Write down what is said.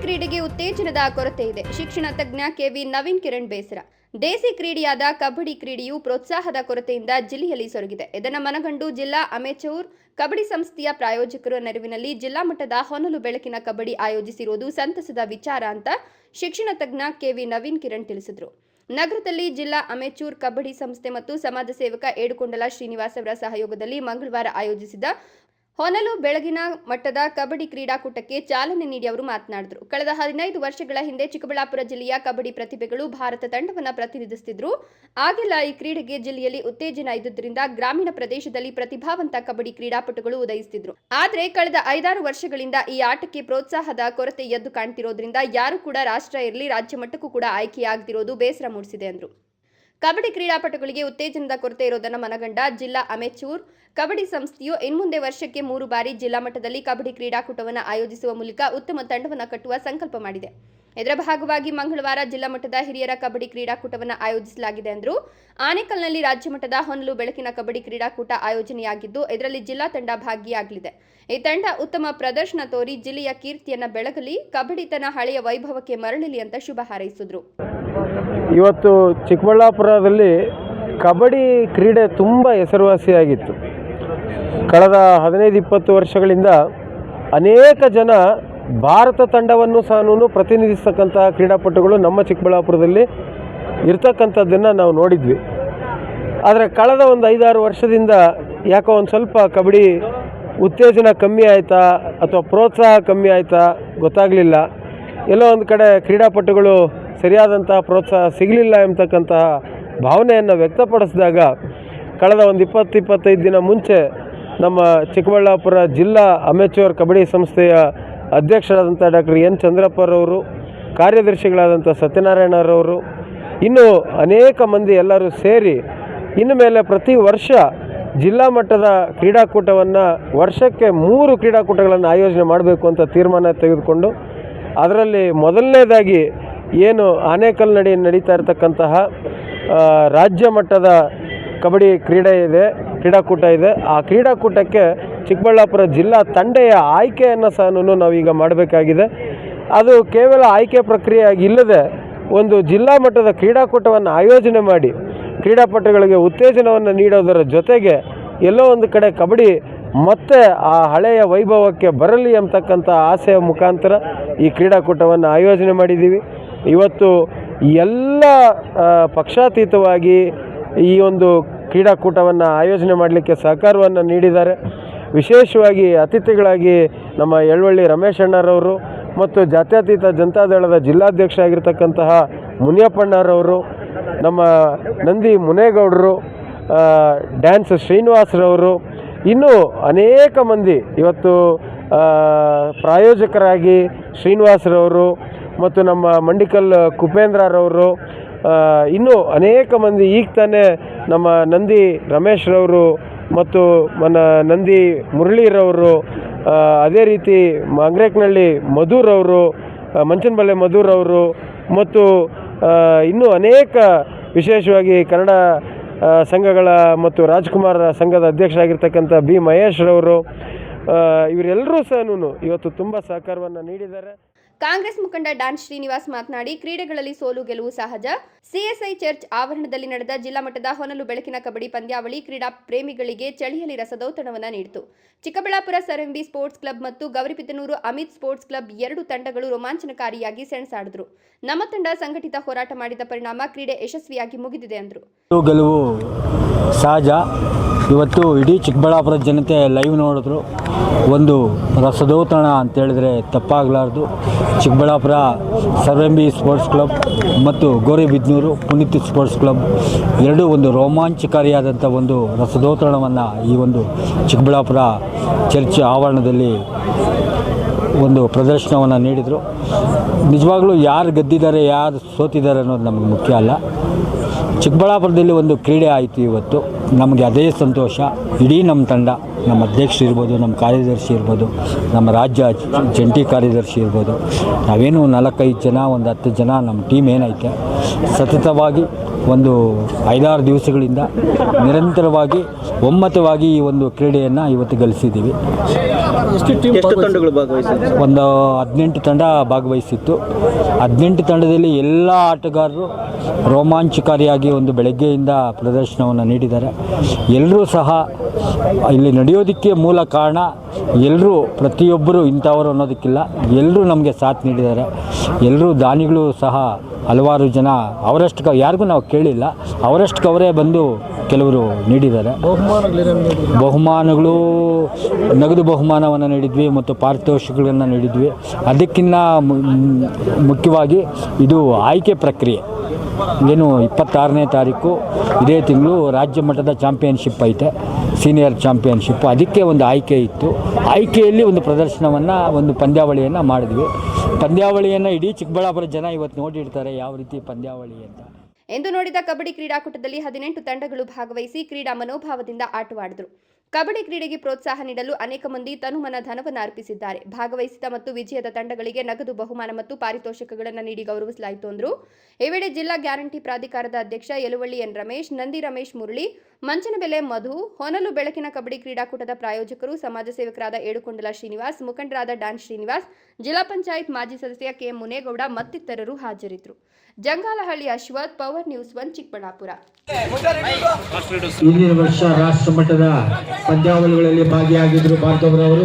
ಕ್ರೀಡೆಗೆ ಉತ್ತೇಜನದ ಕೊರತೆ ಇದೆ. ಶಿಕ್ಷಣ ತಜ್ಞ ಕೆವಿ ನವೀನ್ ಕಿರಣ್ ಬೇಸರ. ದೇಸಿ ಕ್ರೀಡೆಯಾದ ಕಬಡ್ಡಿ ಕ್ರೀಡೆಯು ಪ್ರೋತ್ಸಾಹದ ಕೊರತೆಯಿಂದ ಜಿಲ್ಲೆಯಲ್ಲಿ ಸೊರಗಿದೆ. ಇದನ್ನು ಮನಗಂಡು ಜಿಲ್ಲಾ ಅಮೆಚೂರ್ ಕಬಡ್ಡಿ ಸಂಸ್ಥೆಯ ಪ್ರಾಯೋಜಕರ ನೆರವಿನಲ್ಲಿ ಜಿಲ್ಲಾ ಮಟ್ಟದ ಹೊನಲು ಬೆಳಕಿನ ಕಬಡ್ಡಿ ಆಯೋಜಿಸಿರುವುದು ಸಂತಸದ ವಿಚಾರ ಅಂತ ಶಿಕ್ಷಣ ತಜ್ಞ ಕೆವಿ ನವೀನ್ ಕಿರಣ್ ತಿಳಿಸಿದರು. ನಗರದಲ್ಲಿ ಜಿಲ್ಲಾ ಅಮೆಚೂರ್ ಕಬಡ್ಡಿ ಸಂಸ್ಥೆ ಮತ್ತು ಸಮಾಜ ಸೇವಕ ಏಡುಕೊಂಡಲ ಶ್ರೀನಿವಾಸ್ ಅವರ ಸಹಯೋಗದಲ್ಲಿ ಮಂಗಳವಾರ ಆಯೋಜಿಸಿದ ಹೊನಲು ಬೆಳಗಿನ ಮಟ್ಟದ ಕಬಡ್ಡಿ ಕ್ರೀಡಾಕೂಟಕ್ಕೆ ಚಾಲನೆ ನೀಡಿ ಅವರು ಮಾತನಾಡಿದರು. ಕಳೆದ 15 ವರ್ಷಗಳ ಹಿಂದೆ ಚಿಕ್ಕಬಳ್ಳಾಪುರ ಜಿಲ್ಲೆಯ ಕಬಡ್ಡಿ ಪ್ರತಿಭೆಗಳು ಭಾರತ ತಂಡವನ್ನು ಪ್ರತಿನಿಧಿಸುತ್ತಿದ್ದರು. ಆಗೆಲ್ಲ ಈ ಕ್ರೀಡೆಗೆ ಜಿಲ್ಲೆಯಲ್ಲಿ ಉತ್ತೇಜನ ಇದ್ದುದರಿಂದ ಗ್ರಾಮೀಣ ಪ್ರದೇಶದಲ್ಲಿ ಪ್ರತಿಭಾವಂತ ಕಬಡ್ಡಿ ಕ್ರೀಡಾಪಟುಗಳು ಉದಯಿಸುತ್ತಿದ್ದರು. ಆದರೆ ಕಳೆದ 5-6 ವರ್ಷಗಳಿಂದ ಈ ಆಟಕ್ಕೆ ಪ್ರೋತ್ಸಾಹದ ಕೊರತೆ ಎದ್ದು ಕಾಣ್ತಿರೋದ್ರಿಂದ ಯಾರು ಕೂಡ ರಾಷ್ಟ್ರ ಇರಲಿ ರಾಜ್ಯ ಮಟ್ಟಕ್ಕೂ ಕೂಡ ಆಯ್ಕೆಯಾಗದಿರೋದು ಬೇಸರ ಮೂಡಿಸಿದೆ ಎಂದರು. ಕಬಡ್ಡಿ ಕ್ರೀಡಾಪಟುಗಳಿಗೆ ಉತ್ತೇಜನದ ಕೊರತೆ ಇರೋದನ್ನು ಮನಗಂಡ ಜಿಲ್ಲಾ ಅಮೆಚೂರ್ ಕಬಡ್ಡಿ ಸಂಸ್ಥೆಯು ಇನ್ಮುಂದೆ ವರ್ಷಕ್ಕೆ 3 ಬಾರಿ ಜಿಲ್ಲಾ ಮಟ್ಟದಲ್ಲಿ ಕಬಡ್ಡಿ ಕ್ರೀಡಾಕೂಟವನ್ನು ಆಯೋಜಿಸುವ ಮೂಲಕ ಉತ್ತಮ ತಂಡವನ್ನು ಕಟ್ಟುವ ಸಂಕಲ್ಪ ಮಾಡಿದೆ. ಇದರ ಭಾಗವಾಗಿ ಮಂಗಳವಾರ ಜಿಲ್ಲಾ ಮಟ್ಟದ ಹಿರಿಯರ ಕಬಡ್ಡಿ ಕ್ರೀಡಾಕೂಟವನ್ನು ಆಯೋಜಿಸಲಾಗಿದೆ ಎಂದರು. ಆನೇಕಲ್ನಲ್ಲಿ ರಾಜ್ಯ ಮಟ್ಟದ ಹೊನಲು ಬೆಳಕಿನ ಕಬಡ್ಡಿ ಕ್ರೀಡಾಕೂಟ ಆಯೋಜನೆಯಾಗಿದ್ದು ಇದರಲ್ಲಿ ಜಿಲ್ಲಾ ತಂಡ ಭಾಗಿಯಾಗಲಿದೆ. ಈ ತಂಡ ಉತ್ತಮ ಪ್ರದರ್ಶನ ತೋರಿ ಜಿಲ್ಲೆಯ ಕೀರ್ತಿಯನ್ನು ಬೆಳಗಲಿ, ಕಬಡ್ಡಿ ತನ್ನ ಹಳೆಯ ವೈಭವಕ್ಕೆ ಮರಳಲಿ ಅಂತ ಶುಭ ಹಾರೈಸಿದರು. ಇವತ್ತು ಚಿಕ್ಕಬಳ್ಳಾಪುರದಲ್ಲಿ ಕಬಡ್ಡಿ ಕ್ರೀಡೆ ತುಂಬ ಹೆಸರುವಾಸಿಯಾಗಿತ್ತು. ಕಳೆದ 15-20 ವರ್ಷಗಳಿಂದ ಅನೇಕ ಜನ ಭಾರತ ತಂಡವನ್ನು ಸಹ ಪ್ರತಿನಿಧಿಸ್ತಕ್ಕಂಥ ಕ್ರೀಡಾಪಟುಗಳು ನಮ್ಮ ಚಿಕ್ಕಬಳ್ಳಾಪುರದಲ್ಲಿ ಇರ್ತಕ್ಕಂಥದ್ದನ್ನು ನಾವು ನೋಡಿದ್ವಿ. ಆದರೆ ಕಳೆದ ಒಂದು 5-6 ವರ್ಷದಿಂದ ಯಾಕೋ ಒಂದು ಸ್ವಲ್ಪ ಕಬಡ್ಡಿ ಉತ್ತೇಜನ ಕಮ್ಮಿ ಆಯಿತಾ ಅಥವಾ ಪ್ರೋತ್ಸಾಹ ಕಮ್ಮಿ ಆಯಿತಾ ಗೊತ್ತಾಗಲಿಲ್ಲ. ಎಲ್ಲೋ ಒಂದು ಕಡೆ ಕ್ರೀಡಾಪಟುಗಳು ಸರಿಯಾದಂಥ ಪ್ರೋತ್ಸಾಹ ಸಿಗಲಿಲ್ಲ ಎಂಬತಕ್ಕಂತಹ ಭಾವನೆಯನ್ನು ವ್ಯಕ್ತಪಡಿಸಿದಾಗ ಕಳೆದ ಒಂದು 20-25 ದಿನ ಮುಂಚೆ ನಮ್ಮ ಚಿಕ್ಕಬಳ್ಳಾಪುರ ಜಿಲ್ಲಾ ಅಮೆಚೂರ್ ಕಬಡ್ಡಿ ಸಂಸ್ಥೆಯ ಅಧ್ಯಕ್ಷರಾದಂಥ ಡಾಕ್ಟರ್ ಎನ್ ಚಂದ್ರಪ್ಪರವರು, ಕಾರ್ಯದರ್ಶಿಗಳಾದಂಥ ಸತ್ಯನಾರಾಯಣರವರು, ಇನ್ನೂ ಅನೇಕ ಮಂದಿ ಎಲ್ಲರೂ ಸೇರಿ ಇನ್ನು ಮೇಲೆ ಪ್ರತಿ ವರ್ಷ ಜಿಲ್ಲಾ ಮಟ್ಟದ ಕ್ರೀಡಾಕೂಟವನ್ನು ವರ್ಷಕ್ಕೆ 3 ಕ್ರೀಡಾಕೂಟಗಳನ್ನು ಆಯೋಜನೆ ಮಾಡಬೇಕು ಅಂತ ತೀರ್ಮಾನ ತೆಗೆದುಕೊಂಡು ಅದರಲ್ಲಿ ಮೊದಲನೇದಾಗಿ ಏನು ಆನೇಕಲ್ ನಡೀತಾ ಇರತಕ್ಕಂತಹ ರಾಜ್ಯ ಮಟ್ಟದ ಕಬಡ್ಡಿ ಕ್ರೀಡಾಕೂಟ ಇದೆ. ಆ ಕ್ರೀಡಾಕೂಟಕ್ಕೆ ಚಿಕ್ಕಬಳ್ಳಾಪುರ ಜಿಲ್ಲಾ ತಂಡೆಯ ಆಯ್ಕೆಯನ್ನು ಸಹ ನಾವೀಗ ಮಾಡಬೇಕಾಗಿದೆ. ಅದು ಕೇವಲ ಆಯ್ಕೆ ಪ್ರಕ್ರಿಯೆ ಇಲ್ಲದೆ ಒಂದು ಜಿಲ್ಲಾ ಮಟ್ಟದ ಕ್ರೀಡಾಕೂಟವನ್ನು ಆಯೋಜನೆ ಮಾಡಿ ಕ್ರೀಡಾಪಟುಗಳಿಗೆ ಉತ್ತೇಜನವನ್ನು ನೀಡೋದರ ಜೊತೆಗೆ ಎಲ್ಲೋ ಒಂದು ಕಡೆ ಕಬಡ್ಡಿ ಮತ್ತೆ ಆ ಹಳೆಯ ವೈಭವಕ್ಕೆ ಬರಲಿ ಎಂಬತಕ್ಕಂಥ ಆಸೆಯ ಮುಖಾಂತರ ಈ ಕ್ರೀಡಾಕೂಟವನ್ನು ಆಯೋಜನೆ ಮಾಡಿದ್ದೀವಿ. ಇವತ್ತು ಎಲ್ಲ ಪಕ್ಷಾತೀತವಾಗಿ ಈ ಒಂದು ಕ್ರೀಡಾಕೂಟವನ್ನು ಆಯೋಜನೆ ಮಾಡಲಿಕ್ಕೆ ಸಹಕಾರವನ್ನು ನೀಡಿದ್ದಾರೆ. ವಿಶೇಷವಾಗಿ ಅತಿಥಿಗಳಾಗಿ ನಮ್ಮ ಯಳವಳ್ಳಿ ರಮೇಶ್ ಅಣ್ಣರವರು ಮತ್ತು ಜಾತ್ಯತೀತ ಜನತಾದಳದ ಜಿಲ್ಲಾಧ್ಯಕ್ಷ ಆಗಿರ್ತಕ್ಕಂತಹ ಮುನಿಯಪ್ಪಣ್ಣರವರು, ನಮ್ಮ ನಂದಿ ಮುನೇಗೌಡರು, ಡ್ಯಾನ್ಸ್ ಶ್ರೀನಿವಾಸರವರು, ಇನ್ನೂ ಅನೇಕ ಮಂದಿ ಇವತ್ತು ಪ್ರಾಯೋಜಕರಾಗಿ ಶ್ರೀನಿವಾಸರವರು ಮತ್ತು ನಮ್ಮ ಮಂಡಿಕಲ್ ಕುಪೇಂದ್ರರವರು, ಇನ್ನೂ ಅನೇಕ ಮಂದಿ ಈಗ ತಾನೇ ನಮ್ಮ ನಂದಿ ರಮೇಶ್ರವರು ಮತ್ತು ನಂದಿ ಮುರಳೀರವರು, ಅದೇ ರೀತಿ ಅಂಗ್ರೇಕ್ನಳ್ಳಿ ಮಧುರವರು, ಮಂಚನಬಲ್ಲೆ ಮಧುರವರು ಮತ್ತು ಇನ್ನೂ ಅನೇಕ ವಿಶೇಷವಾಗಿ ಕನ್ನಡ ಸಂಘಗಳ ಮತ್ತು ರಾಜ್ಕುಮಾರ್ ಸಂಘದ ಅಧ್ಯಕ್ಷರಾಗಿರ್ತಕ್ಕಂಥ ಬಿ ಮಹೇಶ್ರವರು, ಇವರೆಲ್ಲರೂ ಸಹ ಇವತ್ತು ತುಂಬ ಸಹಕಾರವನ್ನು ನೀಡಿದ್ದಾರೆ. ಕಾಂಗ್ರೆಸ್ ಮುಖಂಡ ಡಾನ್ ಶ್ರೀನಿವಾಸ್ ಮಾತನಾಡಿ, ಕ್ರೀಡೆಗಳಲ್ಲಿ ಸೋಲು ಗೆಲುವು ಸಹಜ. ಸಿಎಸ್ಐ ಚರ್ಚ್ ಆವರಣದಲ್ಲಿ ನಡೆದ ಜಿಲ್ಲಾ ಮಟ್ಟದ ಹೊನಲು ಬೆಳಕಿನ ಕಬಡ್ಡಿ ಪಂದ್ಯಾವಳಿ ಕ್ರೀಡಾ ಪ್ರೇಮಿಗಳಿಗೆ ಚಳಿಯಲ್ಲಿ ರಸದೌತಣವನ್ನು ನೀಡಿತು. ಚಿಕ್ಕಬಳ್ಳಾಪುರ ಸರಂಬಿ ಸ್ಪೋರ್ಟ್ಸ್ ಕ್ಲಬ್ ಮತ್ತು ಗೌರಿಬಿದನೂರು ಅಮಿತ್ ಸ್ಪೋರ್ಟ್ಸ್ ಕ್ಲಬ್ 2 ತಂಡಗಳು ರೋಮಾಂಚನಕಾರಿಯಾಗಿ ಸೆಣಸಾಡಿದ್ರು. ನಮ್ಮ ತಂಡ ಸಂಘಟಿತ ಹೋರಾಟ ಮಾಡಿದ ಪರಿಣಾಮ ಕ್ರೀಡೆ ಯಶಸ್ವಿಯಾಗಿ ಮುಗಿದಿದೆ ಎಂದರು. ಗೆಲುವು ಸಹಜ. ಇವತ್ತು ಇಡೀ ಚಿಕ್ಕಬಳ್ಳಾಪುರ ಜನತೆ ಲೈವ್ ನೋಡಿದ್ರು. ಒಂದು ರಸದೌತಣ ಅಂತೇಳಿದ್ರೆ ತಪ್ಪಾಗಲಾರ್ದು. ಚಿಕ್ಕಬಳ್ಳಾಪುರ ಸರಂಬಿ ಸ್ಪೋರ್ಟ್ಸ್ ಕ್ಲಬ್ ಮತ್ತು ಗೌರಿಬಿದನೂರು ಪುನೀತ್ ಸ್ಪೋರ್ಟ್ಸ್ ಕ್ಲಬ್ ಎರಡೂ ಒಂದು ರೋಮಾಂಚಕಾರಿಯಾದಂಥ ಒಂದು ರಸದೌತಣವನ್ನು ಈ ಒಂದು ಚಿಕ್ಕಬಳ್ಳಾಪುರ ಚರ್ಚ್ ಆವರಣದಲ್ಲಿ ಒಂದು ಪ್ರದರ್ಶನವನ್ನು ನೀಡಿದರು. ನಿಜವಾಗ್ಲೂ ಯಾರು ಗೆದ್ದಿದ್ದಾರೆ ಯಾರು ಸೋತಿದ್ದಾರೆ ಅನ್ನೋದು ನಮಗೆ ಮುಖ್ಯ ಅಲ್ಲ. ಚಿಕ್ಕಬಳ್ಳಾಪುರದಲ್ಲಿ ಒಂದು ಕ್ರೀಡೆ ಆಯಿತು ಇವತ್ತು. ನಮಗೆ ಅದೇ ಸಂತೋಷ. ಇಡೀ ನಮ್ಮ ತಂಡ, ನಮ್ಮ ಅಧ್ಯಕ್ಷರು ಇರ್ಬೋದು, ನಮ್ಮ ಕಾರ್ಯದರ್ಶಿ ಇರ್ಬೋದು, ನಮ್ಮ ರಾಜ್ಯ ಜಂಟಿ ಕಾರ್ಯದರ್ಶಿ ಇರ್ಬೋದು, ನಾವೇನು 4-5 ಜನ, ಒಂದು 10 ಜನ ನಮ್ಮ ಟೀಮ್ ಏನೈತೆ ಸತತವಾಗಿ ಒಂದು 5-6 ದಿವಸಗಳಿಂದ ನಿರಂತರವಾಗಿ ಒಮ್ಮತವಾಗಿ ಈ ಒಂದು ಕ್ರೀಡೆಯನ್ನು ಇವತ್ತು ಗಳಿಸಿದ್ದೀವಿ. ಎಷ್ಟು ತಂಡಗಳು ಭಾಗವಹಿಸಿವೆ? ಒಂದು 18 ತಂಡ ಭಾಗವಹಿಸಿತ್ತು. 18 ತಂಡದಲ್ಲಿ ಎಲ್ಲ ಆಟಗಾರರು ರೋಮಾಂಚಕಾರಿಯಾಗಿ ಒಂದು ಬೆಳಗ್ಗೆಯಿಂದ ಪ್ರದರ್ಶನವನ್ನು ನೀಡಿದ್ದಾರೆ. ಎಲ್ಲರೂ ಸಹ ಇಲ್ಲಿ ನಡೆಯೋದಕ್ಕೆ ಮೂಲ ಕಾರಣ ಎಲ್ಲರೂ ಪ್ರತಿಯೊಬ್ಬರು ಇಂಥವರು ಅನ್ನೋದಕ್ಕಿಲ್ಲ, ಎಲ್ಲರೂ ನಮಗೆ ಸಾಥ್ ನೀಡಿದ್ದಾರೆ. ಎಲ್ಲರೂ ದಾನಿಗಳು ಸಹ ಹಲವಾರು ಜನ ಅವರಷ್ಟು ಯಾರಿಗೂ ನಾವು ಕೇಳಿಲ್ಲ, ಅವರಷ್ಟು ಅವರೇ ಬಂದು ಕೆಲವರು ನೀಡಿದ್ದಾರೆ. ಬಹುಮಾನಗಳು ನಗದು ಬಹುಮಾನವನ್ನು ನೀಡಿದ್ವಿ ಮತ್ತು ಪಾರಿತೋಷಿಕಗಳನ್ನು ನೀಡಿದ್ವಿ. ಅದಕ್ಕಿಂತ ಮುಖ್ಯವಾಗಿ ಇದು ಆಯ್ಕೆ ಪ್ರಕ್ರಿಯೆ ಏನು 26ನೇ ತಾರೀಕು ಇದೇ ತಿಂಗಳು ರಾಜ್ಯ ಮಟ್ಟದ ಚಾಂಪಿಯನ್ಶಿಪ್ ಐತೆ, ಸೀನಿಯರ್ ಚಾಂಪಿಯನ್ಶಿಪ್. ಅದಕ್ಕೆ ಒಂದು ಆಯ್ಕೆ ಇತ್ತು. ಆಯ್ಕೆಯಲ್ಲಿ ಒಂದು ಪ್ರದರ್ಶನವನ್ನು, ಒಂದು ಪಂದ್ಯಾವಳಿಯನ್ನು ಮಾಡಿದ್ವಿ. ಪಂದ್ಯಾವಳಿಯನ್ನು ಇಡೀ ಚಿಕ್ಕಬಳ್ಳಾಪುರ ಜನ ಇವತ್ತು ನೋಡಿರ್ತಾರೆ ಯಾವ ರೀತಿ ಪಂದ್ಯಾವಳಿ ಅಂತ. ಎಂದು ನೋಡಿದ ಕಬಡ್ಡಿ ಕ್ರೀಡಾಕೂಟದಲ್ಲಿ 18 ತಂಡಗಳು ಭಾಗವಹಿಸಿ ಕ್ರೀಡಾ ಮನೋಭಾವದಿಂದ ಆಟವಾಡಿದರು. ಕಬಡ್ಡಿ ಕ್ರೀಡೆಗೆ ಪ್ರೋತ್ಸಾಹ ನೀಡಲು ಅನೇಕ ಮಂದಿ ತನುಮನ ಧನವನ್ನು ಅರ್ಪಿಸಿದ್ದಾರೆ. ಭಾಗವಹಿಸಿದ ಮತ್ತು ವಿಜಯದ ತಂಡಗಳಿಗೆ ನಗದು ಬಹುಮಾನ ಮತ್ತು ಪಾರಿತೋಷಕಗಳನ್ನು ನೀಡಿ ಗೌರವಿಸಲಾಯಿತು ಎಂದರು. ಈ ವೇಳೆ ಜಿಲ್ಲಾ ಗ್ಯಾರಂಟಿ ಪ್ರಾಧಿಕಾರದ ಅಧ್ಯಕ್ಷ ಯಲುವಳ್ಳಿ ಎನ್ ರಮೇಶ್, ನಂದಿ ರಮೇಶ್ ಮುರಳಿ, ಮಂಚನಬೆಲೆ ಮಧು, ಹೊನಲು ಬೆಳಕಿನ ಕಬಡ್ಡಿ ಕ್ರೀಡಾಕೂಟದ ಪ್ರಾಯೋಜಕರು ಸಮಾಜ ಸೇವಕರಾದ ಏಡುಕೊಂಡಲ ಶ್ರೀನಿವಾಸ್, ಮುಖಂಡರಾದ ಡಾನ್ ಶ್ರೀನಿವಾಸ್, ಜಿಲ್ಲಾ ಪಂಚಾಯತ್ ಮಾಜಿ ಸದಸ್ಯ ಕೆ ಮುನೇಗೌಡ ಮತ್ತಿತರರು ಹಾಜರಿದ್ದರು. Jangalahalli Ashwath, power news 1 Chikkaballapur. ಹಿಂದಿನ ವರ್ಷ ರಾಷ್ಟ್ರ ಮಟ್ಟದ ಪಂದ್ಯಾವಳಿಗಳಲ್ಲಿ ಭಾಗಿಯಾಗಿದ್ದರು ಭಾರ್ಗವರವರು.